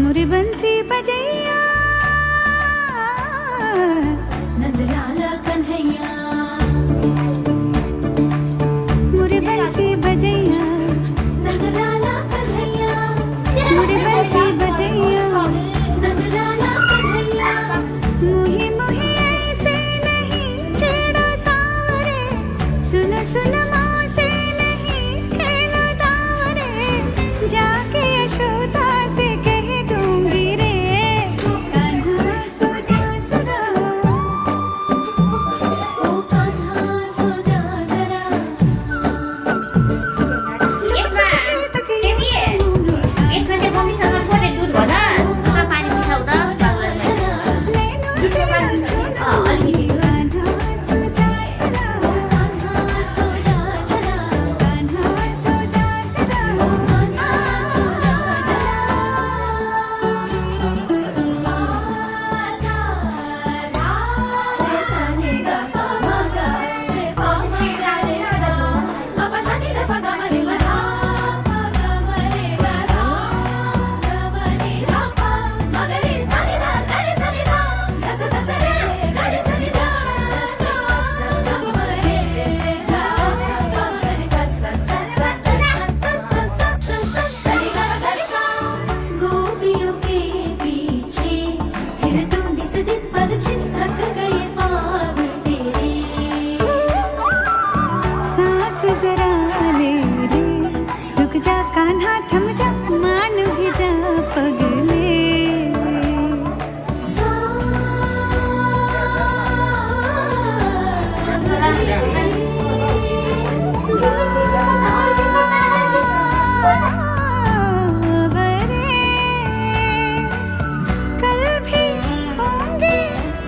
मोरे बंसी बजैया नंदलाल कन्हैया मोरे बंसी बजैया नंदलाल कन्हैया मोरे बंसी बजैया नंदलाल कन्हैया मुही मुही ऐसे नहीं छेड़ो सावरे सुन सुन माँ से नहीं खेलो दावरे जाके यशोदा से कह दूंगी रे कान्हा सो जा सदा ओ कान्हा सो जा जरा यसमा चाहिँ मम्मीसँग खोले दुध भन दुधमा पानी मिसाउँदा अलिकति कान्हा सो जा सदा कान्हा सो जा जरा कान्हा सो जा सदा कान्हा सो जा जरा रे सा नि ग प म ग रे प म ग रे सा म प सा नि रे प ग म रे म रा प ग म रे ग रा ग म नि रा प म ग रे सा नि दा ग रे सा नि दा ग स द स रे ग रे सा नि दा स ग म रे रा प म ग रे सा स स स स स स स नि ग ग रे सा गोपियों के पीछे फिर तू निस दिन पल छिन थक गए पाँव तेरे सांस जरा ले रे रुक जा कान्हा थम जा मान भी जा पगले सा कल भी होंगे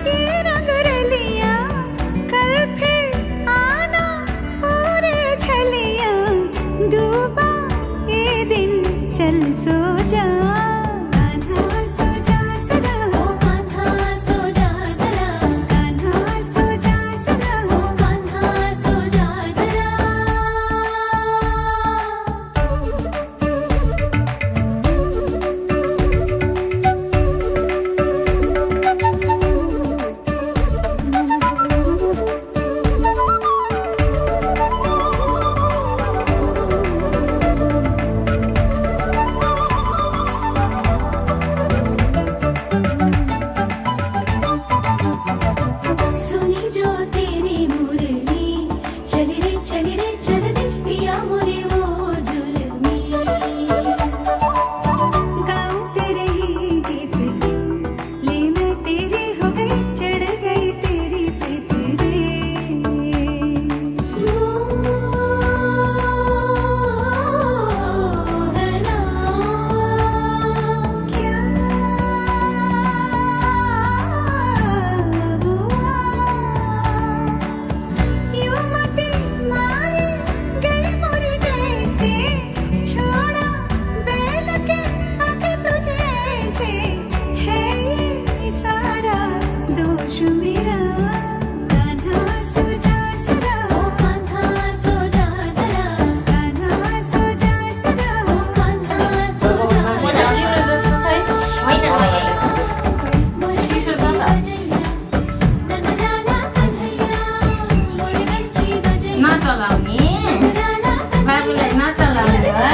ये रंग रलियां कल फिर आना पूरे छलियां डूबा ये दिन चल सो जा कान्हा सो जा सदा ओ कान्हा सो जा जरा कान्हा सो जा सदा ओ कान्हा सो जा जरा सुनी जो तेरी मुरली चली रे चल दे पिया मोरे वो जुल्मी गाऊं तेरे ही गीत ले मैं तेरी हो गई चढ़ गई तेरी पे तेरे मोहना क्या हुआ यूं मती मारी गई मोरी जैसे छोड़ा बैल के आगे तुझे ऐसे है ये सारा दोष मेरा कान्हा सो जा सदा ओ कान्हा सो जा जरा कान्हा सो जा सदा ओ कान्हा सो जा मोजा लिएर जस्तो चाहिँ होइन मोरे बंसी बजैया नंदलाल कन्हैया मोरे बंसी बजैया नचलाउने नंदलाल बाबुलाई नचलाउने हो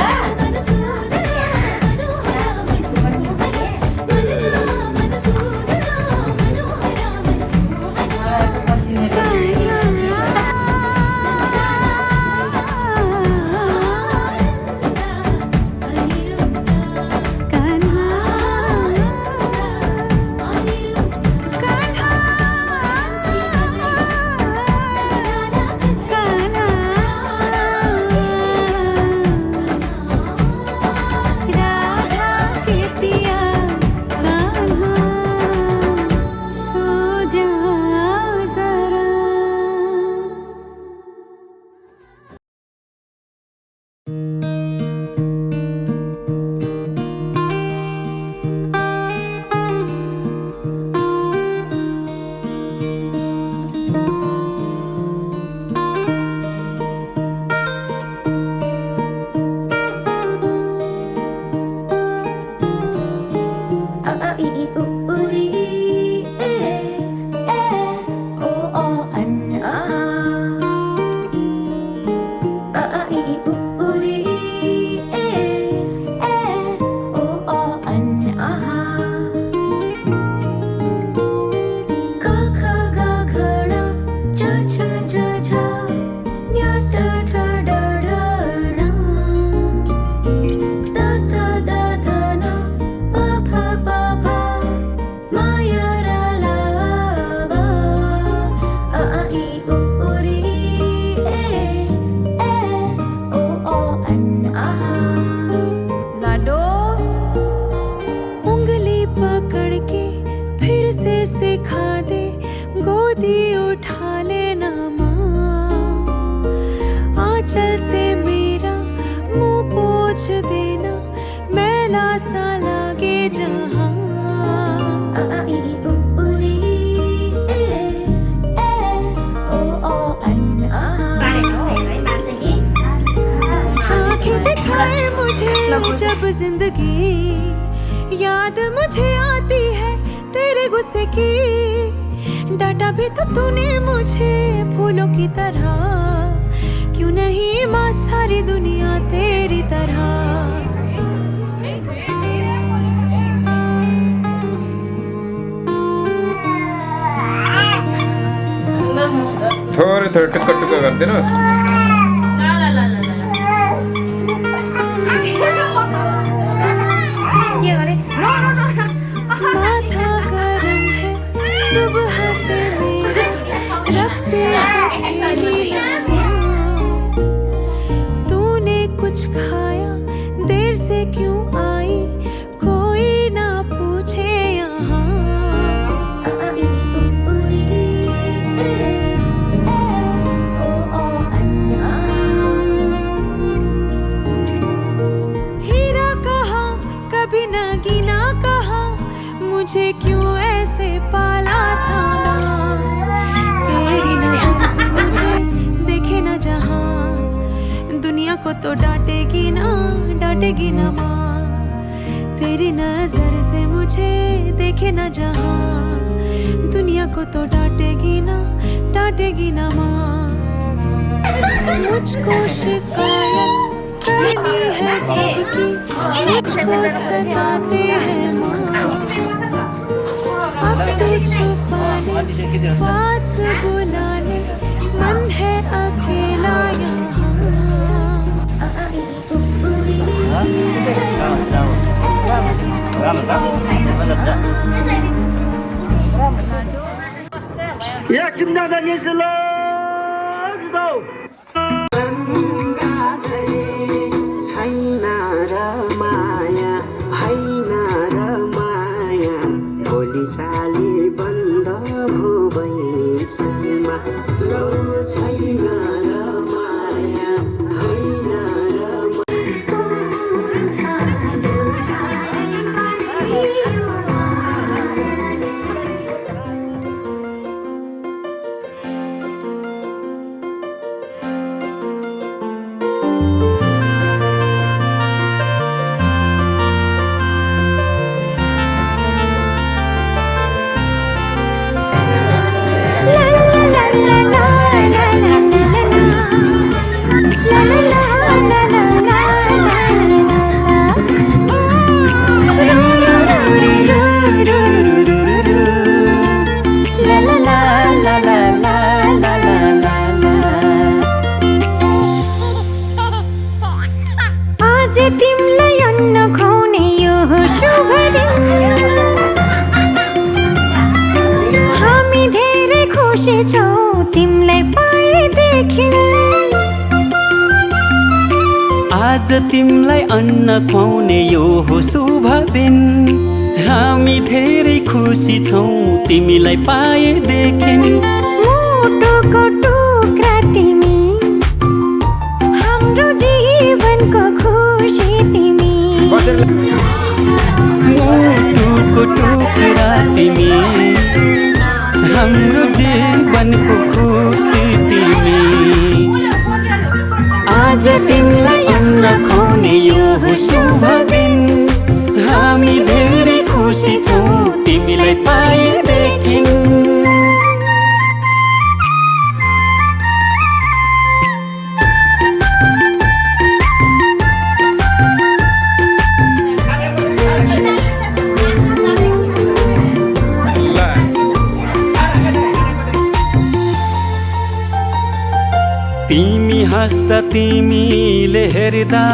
पोछ देना मैला सा लागे जहाँ आँखें दिखाए मुझे जब जिंदगी याद मुझे आती है तेरे गुस्से की डांटा भी तो तूने मुझे फूलों की तरह क्यों नहीं माँ सारी दुनिया तेरी तरह थोड़े थोड़े टुक्का टुक्का कर देना माथा गरम है सुबह से मेरा रखते तूने कुछ खाया देर से क्यों आई कोई ना पूछे यहाँ हीरा कहा कभी न गिना कहा मुझे क्यों ऐसे पाला था माँ तेरी नजर से मुझे देखे न जहाँ दुनिया को तो डांटेगी ना माँ तेरी नजर से मुझे देखे न जहाँ दुनिया को तो डांटेगी ना माँ मुझको शिकायत करनी है सबकी मुझको सताते हैं माँ अब तो छुपा ले पास बुला ले मन है अकेला यहाँ Ja, chúng ta như sơ đâu छैन र माया भएन र माया भोलि चाली बन्द भो भैँसमा लौ छैन र माया भएन र तिमलाई अन्न खुवाउने यो शुभ दिन हामी धेरै खुसी छौँ तिमलाई पाएदेखि आज तिमलाई अन्न खुवाउने यो हो शुभ दिन हामी धेरै खुसी छौँ तिमीलाई पाएदेखि मुटुको टुक्रा तिमी हाम्रो जीवनको खुसी तिमी मुटुको टुक्रा तिमी हाम्रो जीवनको खुसी तिमी आज तिमीलाई अन्न खुवाउने यो हो शुभ दिन हामी धेरै खुसी छौँ तिमीलाई पाएदेखि तिमी हाँस्दा तिमीले हेर्दा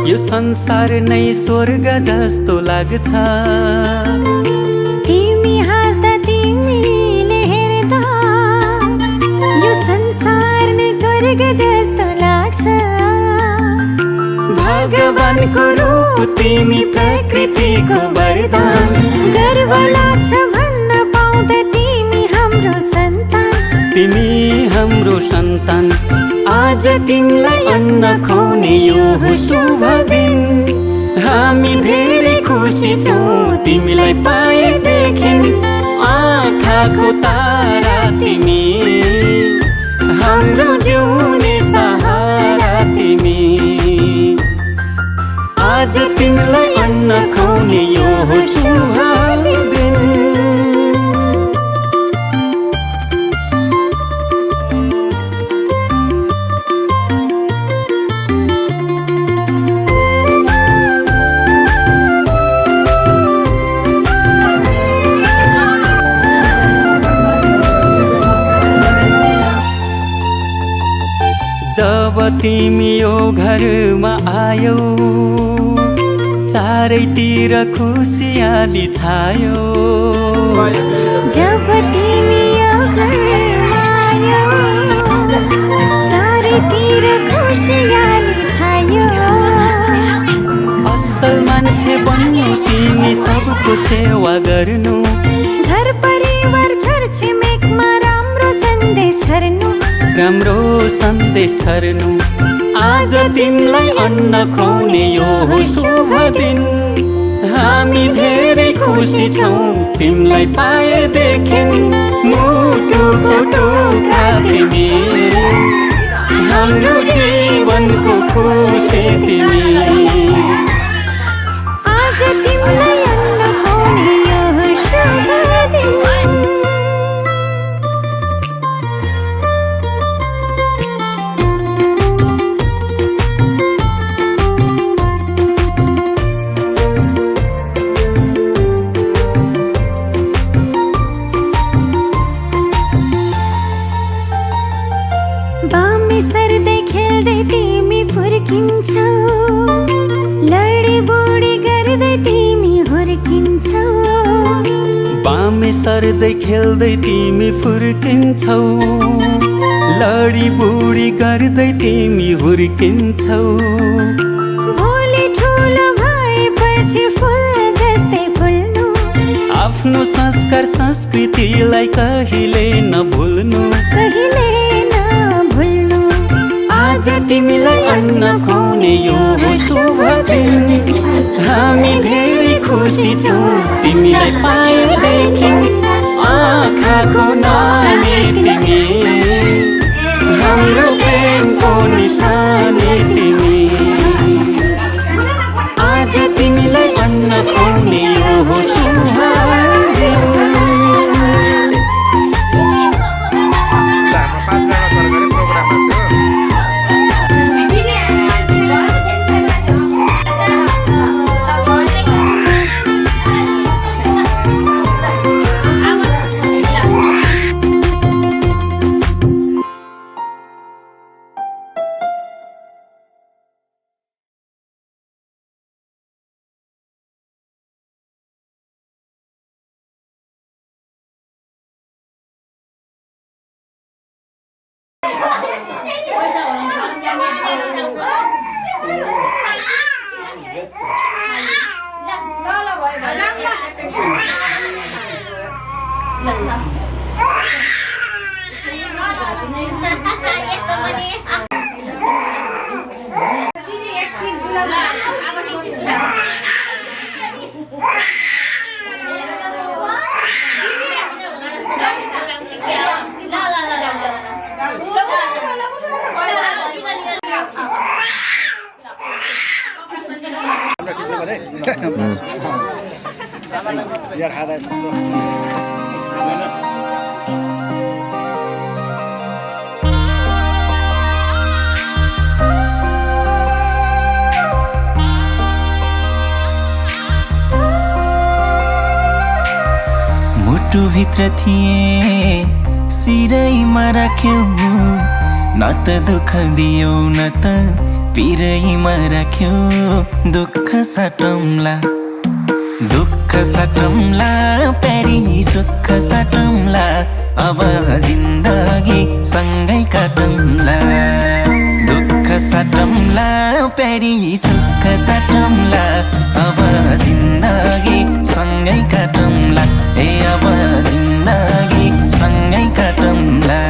यो संसार नै स्वर्ग जस्तो लाग्छ तिमी हाँस्दा तिमीले हेर्दा यो संसार नै स्वर्ग जस्तो लाग्छ भगवानको रूप तिमी प्रकृतिको वरदान गर्व लाग्छ भन्न पाउँदा तिमी हाम्रो सन्तान तिमी हाम्रो सन्तान आज तिमीलाई अन्न खुवाउने यो हो शुभ दिन हामी धेरै खुसी छौँ तिमीलाई पाएदेखि आँखाको तारा तिमी हाम्रो जिउने सहारा तिमी आज तिमीलाई अन्न खुवाउने यो हो शुभ दिन जब तिमी यो घरमा आयौ चारैतिर खुसियाली छायो जब तिमी यो घरमा आयौ चारैतिर खुसियाली छायो असल मान्छे बन्नु तिमी सबको सेवा गर्नु घर परिवार छरछिमेकमा राम्रो सन्देश छर्नु आज तिमीलाई अन्न खुवाउने यो हो शुभ दिन हामी धेरै खुसी छौँ तिमीलाई पाएदेखि मुटुको टुक्रा तिमी हाम्रो जीवनको खुसी तिमी आज तिमीलाई अन्न खुवाउने यो हो शुभ दिन बामे सर्दै खेल्दै तिमी फुर्किन्छौ लडी बुडी गर्दै तिमी हुर्किन्छौ बामे सर्दै खेल्दै तिमी फुर्किन्छौ लडी बुडी गर्दै तिमी हुर्किन्छौ भोलि ठुलो भएपछि फुल जस्तै फुल्नु आफ्नो संस्कार संस्कृतिलाई कहिले नभुल्नु कहिले नभुल्नु आज तिमीलाई अन्न खुवाउने यो हो शुभ दिन हामी धेरै खुसी छौँ तिमीलाई पाएदेखि आँखाको नानी तिमी हाम्रो प्रेमको निशानी तिमी आज तिमीलाई अन्न खुवाउने यो हो शुभ दिन यार खादा मुटुभित्र थिए सिरैमा राख्यौ न त दुःख दियौ न त पिरैमा राख्यौ दुःख साटौँला प्यारी सुख साटौँला अब जिन्दगी सँगै काटौँला दुःख साटौँला प्यारी सुख साटौँला अब जिन्दगी सँगै काटौँला ए अब जिन्दगी सँगै काटौँला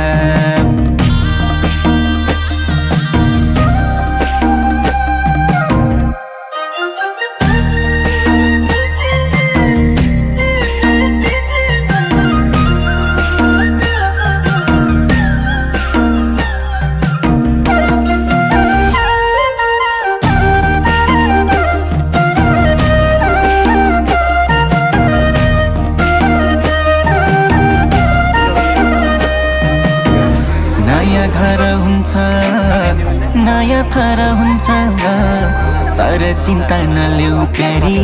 तर चिन्ता नलेऊ प्यारी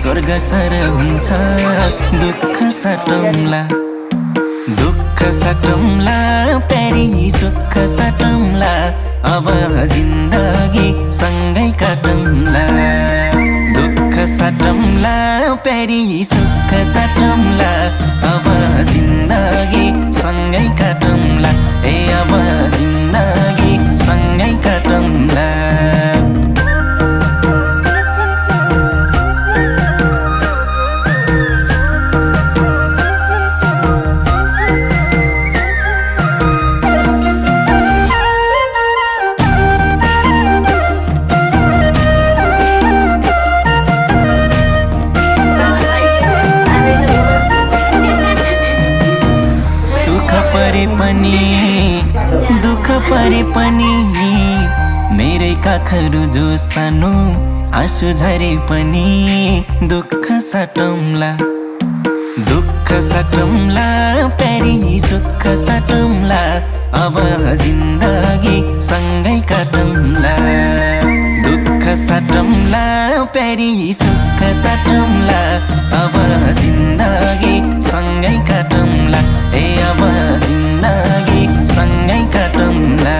स्वर्ग सर हुन्छ दुःख सटौँला दुःख सटौँला प्यारी सुख सटौँला अब जिन्दगी सँगै काटौँला दुःख सटौँला प्यारी सुख सटौँला अब जिन्दगी सँगै काटौँला ए अब जिन्दगी सँगै काटौँला दुःख परे पनि मेरै काखहरू जो सानो आँसु झरे पनि दुःख सटौँला दुःख सटौँला प्यारी सुख सटौँला अब जिन्दगी सँगै काटौँला दुःख सटौँला प्यारी सुख सटौँला अब जिन्दगी सँगै काटौँला ए अब जिन्दगी सँगै काटौँला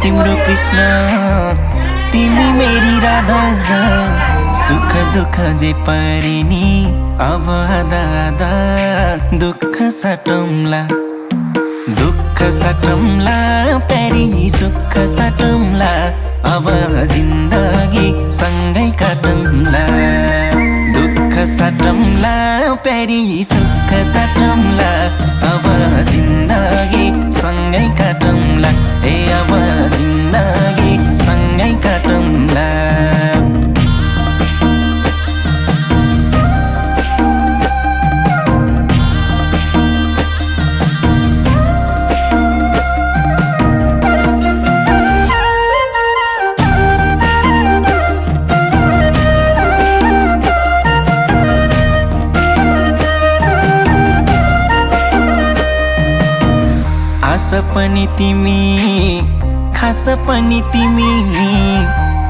तिम्रो कृष्ण तिमी मेरी राधा सुख दुःख जे परे नि अब आधा आधा दुःख सटौँला दुःख सटौँला प्यारी सुख सटौँला अब जिन्दगी सँगै काटौँला दुःख सटौँला प्यारी सुख सटौँला अब जिन्दगी सँगै काटौँला ए अब जिन्दगी सँगै काटौँला आस पनि तिमी खास पनि तिमी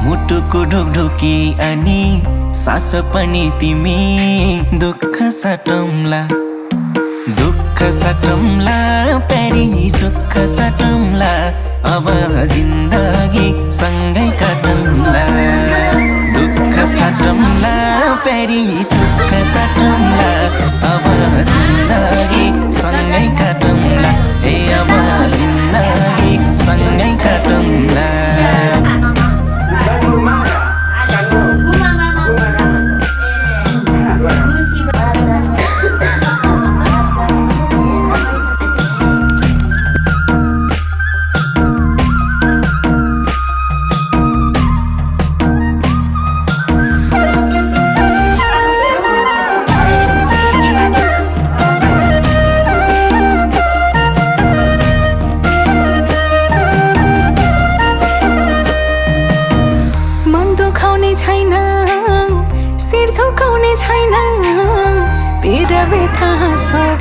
मुटुको ढोकढोकी अनि सास पनि तिमी दुःख सटौँला दुःख सटौँला प्यारी सुख सटौँला अब जिन्दगी सँगै काटौँला दुःख सटौँला प्यारी सुख सटौँला अब जिन्दगी सँगै काटौँला ए अब जिन्दगी सँगै काटौँला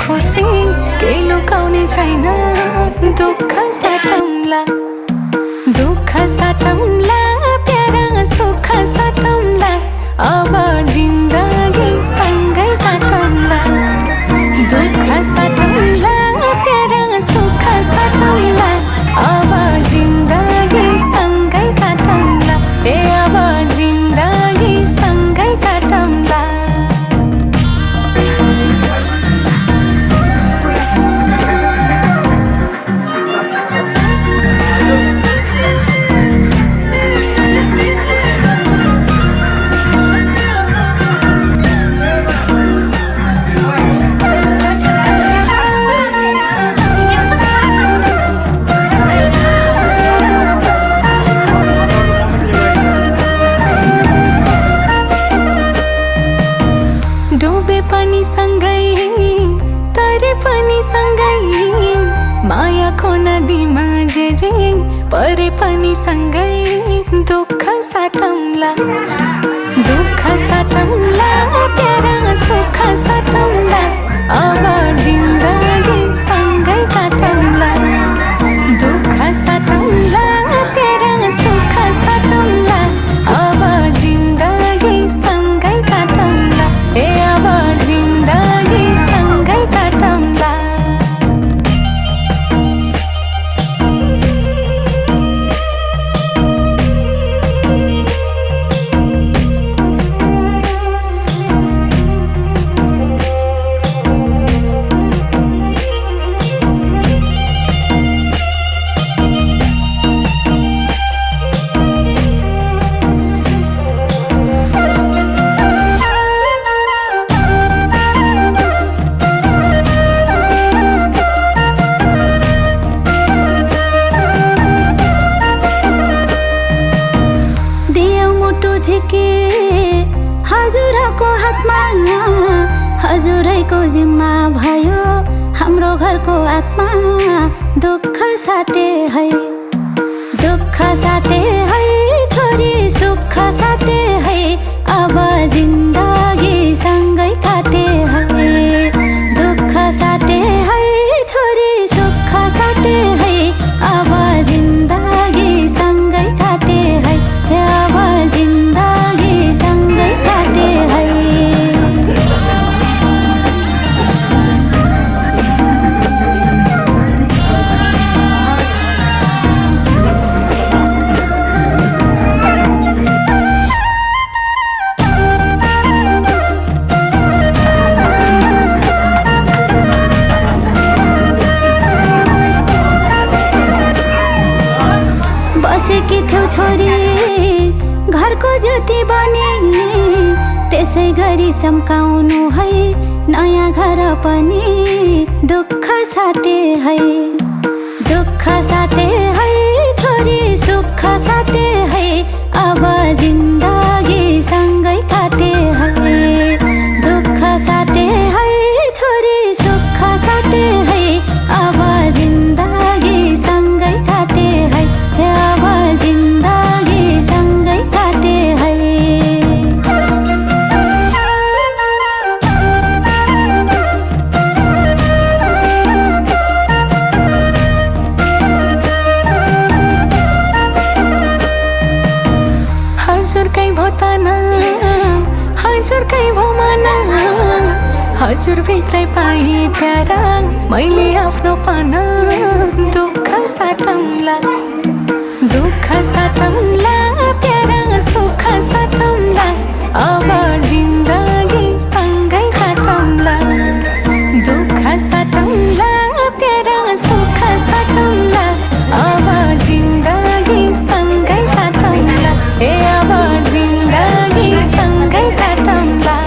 खुसी केही लुकाउने छैन दुःख सटौँला प्यारा सुख सटौँला अब जिन्दगी सँगै काटौँला दुःख सटौँला प्यारा सुख सटौँला अब जिन्दगी सँगै काटौँला ए अब जिन्दगी सँगै काटौँला नदीमा जे परे पनि सँगै दुःख साटौँला तेरा सुख साटौँला अब जिन्दगी सँगै काटौँला दुःख साटौँला तेरा सुख साटौँला अब जिन्दगी सँगै काटौँला ए अब जिन्दगी सँगै काटौँला हजुरको हातमा हजुरैको जिम्मा भयो हाम्रो घरको आत्मा दुःख साटे है छोरी सुख साटे है अब जिन्दगी सँगै काटे है दुःख साटे है छोरी सुख साटे है अब जिन्दगी सँगै काटे है अब जिन्दगी सँगै काटे है बसेकी थियौ छोरी घरको ज्योति बनी त्यसै गरी चम्काउनु है नयाँ घर पनि दुःख साटे है छोरी सुख साटे है अब जिन्दगी सँगै काटे है दुःख साटे है छोरी सुख साटे है अब जिन्दगी सँगै काटे है अब जिन्दगी सँगै काटे है हजुरकै भो तना हजुरकै भो मना हजुरभित्रै पाएँ प्यारा मैले आफ्नो पाना दुःख साटौँला प्यारा सुख साटौँला अब जिन्दगी सँगै काटौँला दुःख साटौँला प्यारा सुख साटौँला अब जिन्दगी सँगै काटौँला ए अब जिन्दगी सँगै काटौँला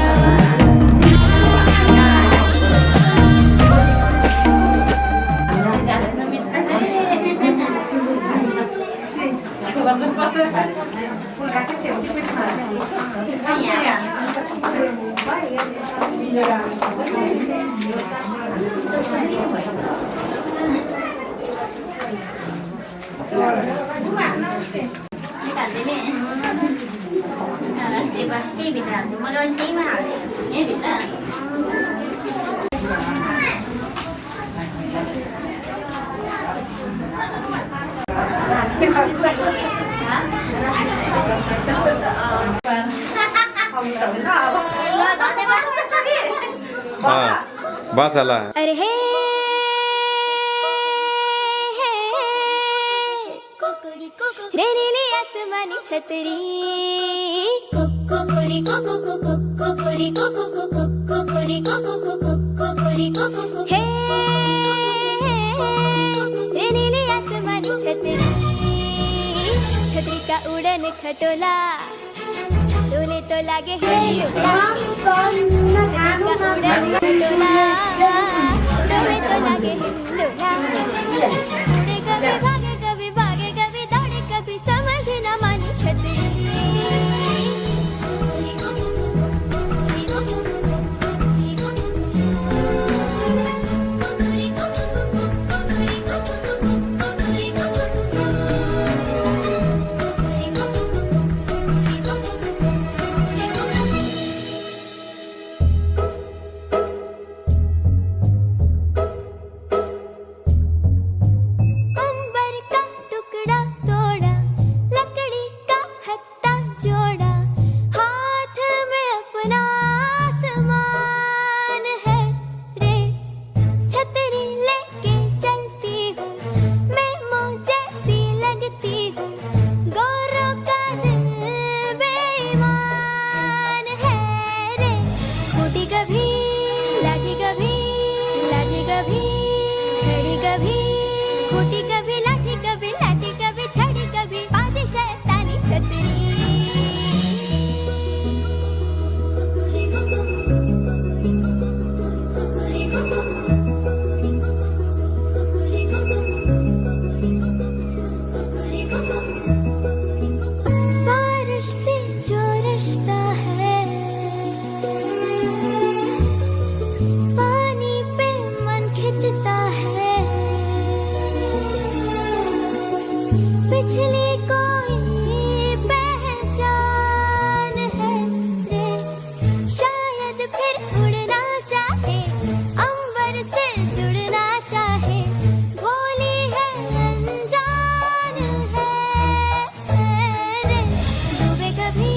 बाचाला अरे हे रे रे ले आसमानी छतरी कोकोरी कोकोरी हे रे रे ले आसमानी छतरी छतरी का उड़न खटोला डोले तो लागे हिंडोला छतरी का उड़न खटोला डोले तो लागे हिंडोला उड़े कभी भागे कभी दौड़े कभी समझ न मानी छतरी खोटी कभी लाठी कभी छड़ी कभी बाजी शैतानी छतरी बारिश से जो रिश्ता है पानी पे मन खिंचता है पिछली कोई पहचान है रे शायद फिर उड़ना चाहे अंबर से जुड़ना चाहे भोली है अनजान है रे डूबे कभी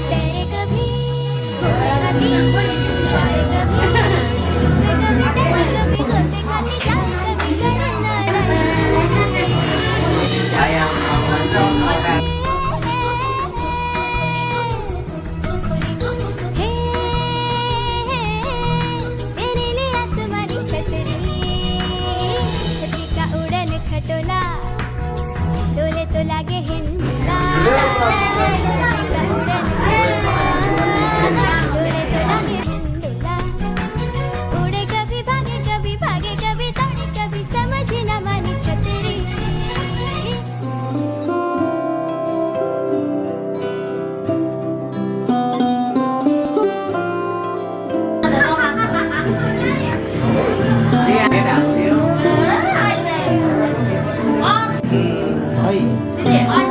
तैरे कभी गोते खाती जाए कभी डूबे कभी तैरे कभी गोते खाती जाए कभी करना खटोला डोले तो लागे हिंडोला छतरी का उड़न खटोला डोले तो लागे हिंडोला उड़े कभी भागे कभी दौड़े कभी समझ न मानी छतरी Ôi. Cái gì ơi?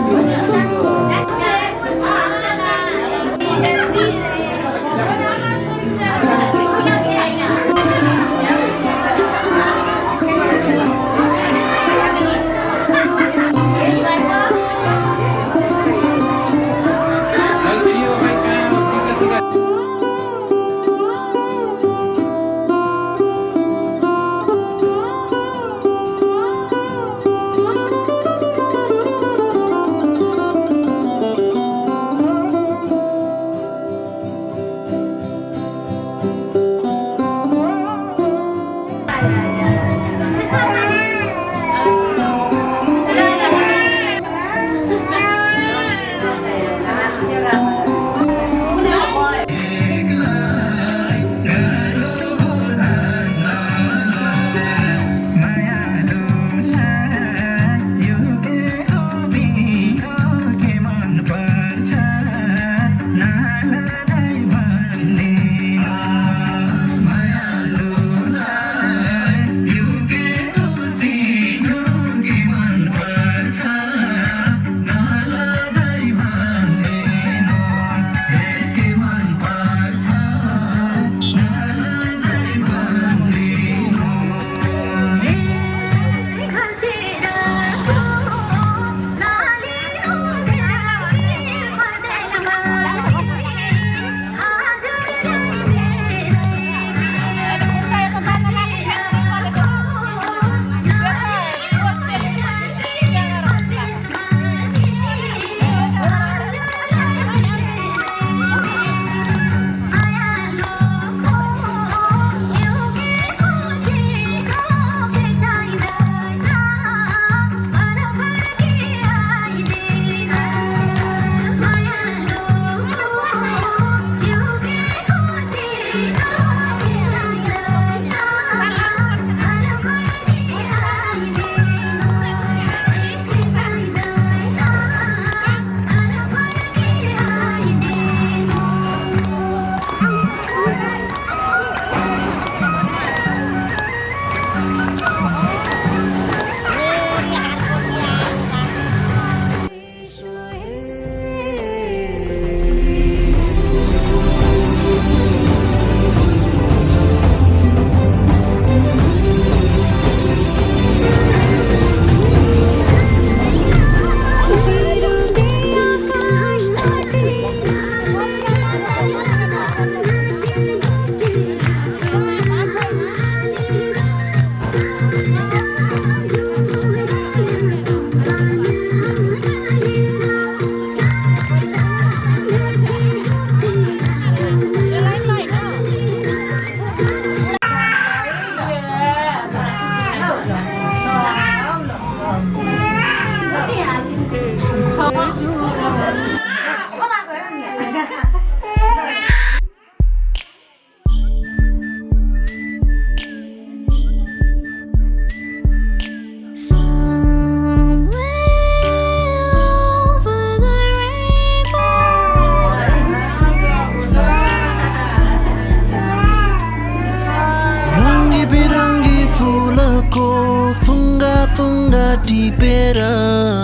टिपेर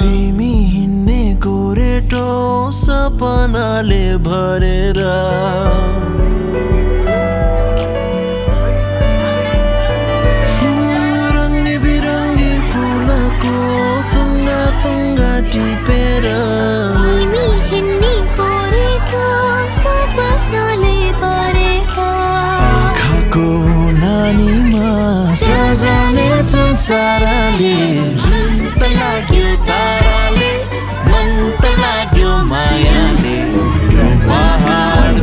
तिमी हिँड्ने गोरेटो सपनाले भरेर रङ्गी बिरङ्गी फुलको सुङ्गा सुङ्गा टिपेर तिमी हिँड्ने गोरेटो सपनाले भरेका आँखाको नानीमा सजाउने संसारले जुन त लाग्यो ताराले मन त लाग्यो मायाले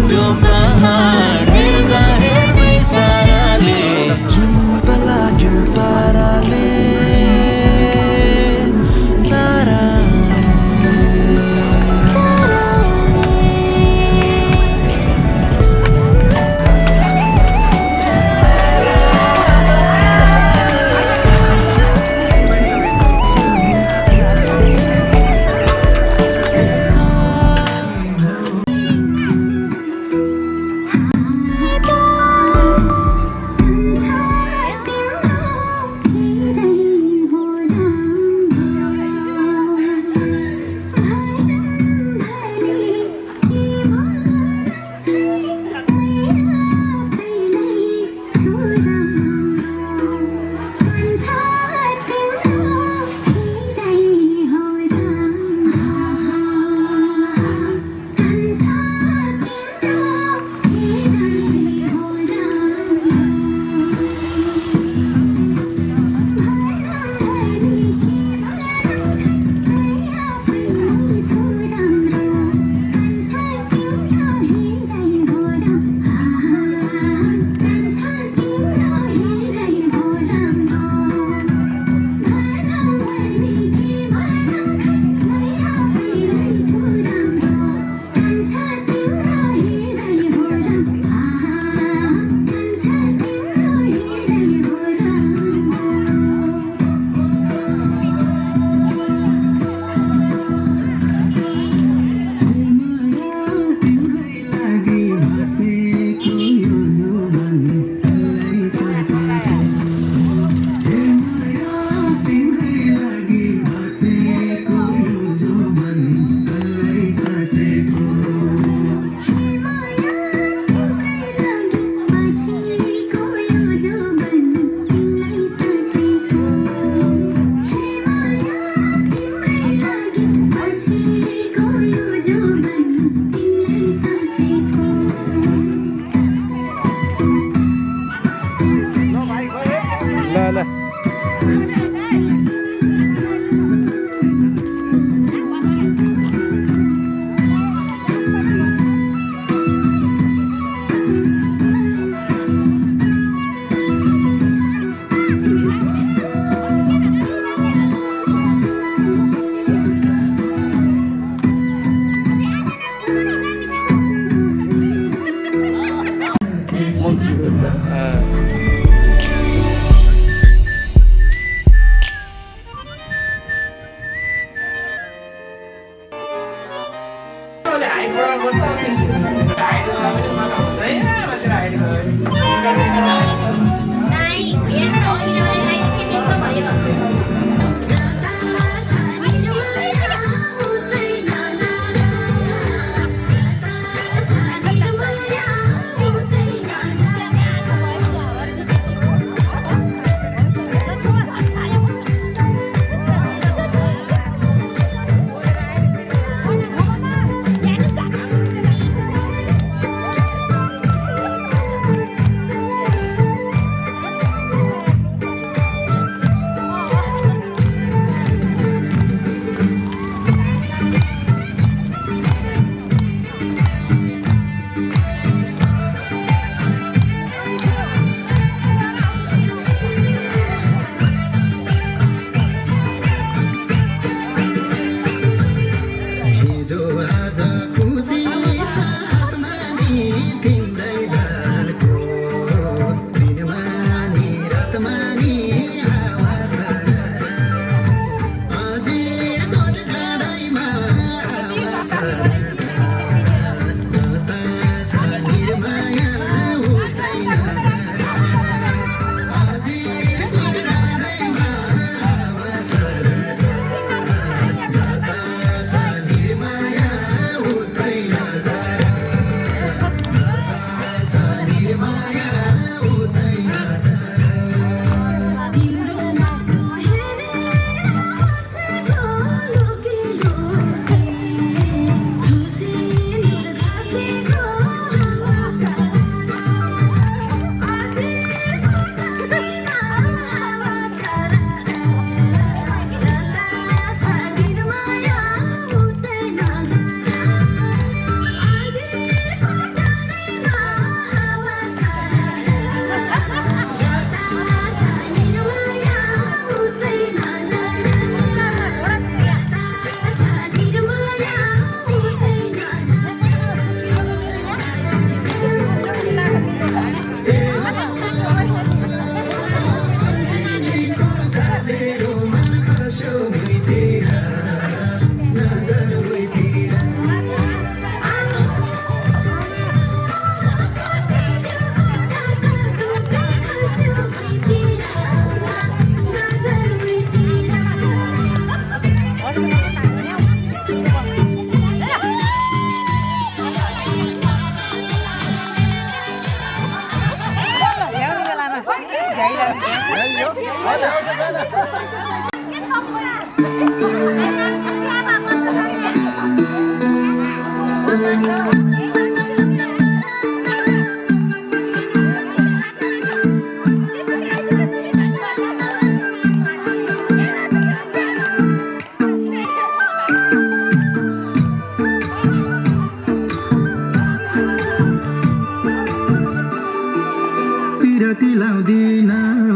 त्यो पहाड हेर्दा हेर्दै साराले जुन त लाग्यो ताराले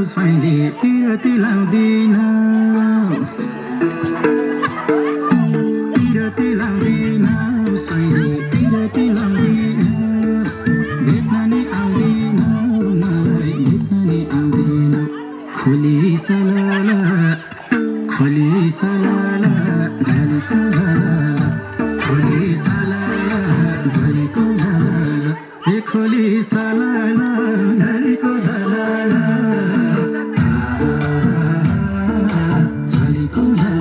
साइली पिरती लाउँदिन पिरती लाउँदिन साइली पिरती लाउँदिन भेट्न नि आउँदिन मलाई भेट्न नि आउँदिन खोली सलाला झलीको झलाला खोली सलाला झलीको झलाला ए खोली सलाला झलीको झलाला झलीको झलाला